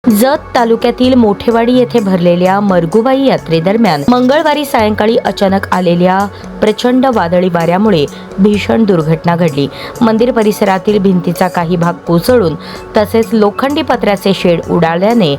जत तालुक्यातील मोठेवाडी येथे भरलेल्या मरगुबाई यात्रेदरम्यान मंगळवारी सायंकाळी अचानक आलेल्या प्रचंड वादळी वाऱ्यामुळे भीषण दुर्घटना घडली। मंदिर परिसरातील भिंतीचा काही भाग कोसळून तसेच लोखंडी पत्र्याचे शेड उडाल्याने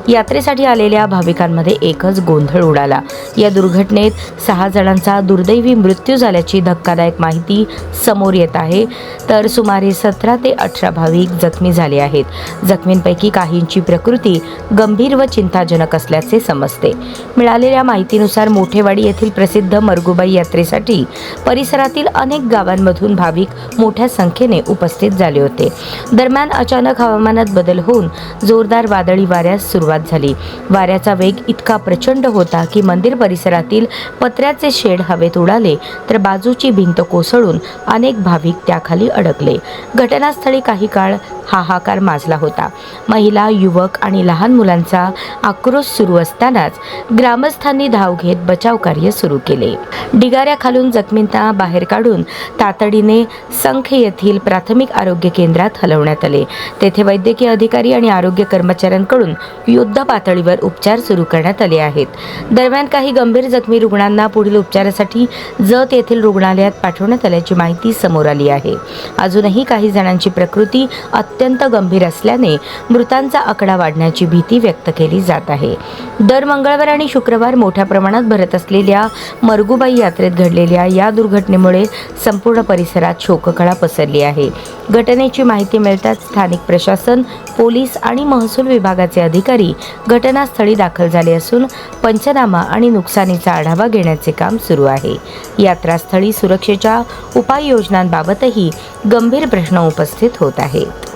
यात्रेसाठी आलेल्या भाविकांमध्ये एकच गोंधळ उडाला। या दुर्घटनेत 6 जणांचा दुर्दैवी मृत्यू झाल्याची धक्कादायक माहिती समोर येत आहे, तर सुमारे 17 ते 18 भाविक जखमी झाले आहेत। जखमींपैकी काहींची प्रकृती गंभीर व चिंताजनक असल्याचे समजते। मिळालेल्या माहितीनुसार मोठेवाडी येथील प्रसिद्ध मरगुबाई यात्रेसाठी परिसरातील अनेक गावांमधून भाविक मोठ्या संख्येने उपस्थित झाले होते। दरम्यान अचानक हवामानात बदल होऊन जोरदार वादळी वाऱ्यास सुरुवात झाली। वाऱ्याचा वेग इतका प्रचंड होता की मंदिर परिसरातील पत्र्याचे शेड हवेत उडाले, तर बाजूची भिंत कोसळून अनेक भाविक त्याखाली अडकले। घटनास्थळी काही काळ हाहाकार माजला होता। महिला, युवक आणि लहान मुलांचा आक्रोश सुरू असतानाच ग्रामस्थांनी धाव घेत बचाव कार्य सुरू केले। ढिगाऱ्याखालून जखमींना बाहेर काढून तातडीने संख येथील प्राथमिक आरोग्य केंद्रात हलवण्यात आले। तेथे वैद्यकीय अधिकारी आणि आरोग्य कर्मचाऱ्यांकडून युद्ध पातळीवर उपचार सुरू करण्यात आले आहेत। दरम्यान काही गंभीर जखमी रुग्णांना पुढील उपचारासाठी जत येथील रुग्णालयात पाठवण्यात आल्याची माहिती समोर आली आहे। अजूनही काही जणांची प्रकृती अत्यंत गंभीर असल्याने मृतांचा आकडा वाढण्याची भीती व्यक्त केली जात आहे। दर मंगळवार आणि शुक्रवार मोठ्या प्रमाणात भरत असलेल्या मरगुबाई यात्रेत घडलेल्या या दुर्घटनेमुळे संपूर्ण परिसरात शोककळा पसरली आहे। घटनेची माहिती मिळताच स्थानिक प्रशासन, पोलीस आणि महसूल विभागाचे अधिकारी घटनास्थळी दाखल झाले असून पंचनामा आणि नुकसानीचा आढावा घेण्याचे काम सुरू आहे। यात्रास्थळी सुरक्षेच्या उपाययोजनांबाबतही गंभीर प्रश्न उपस्थित होत आहेत।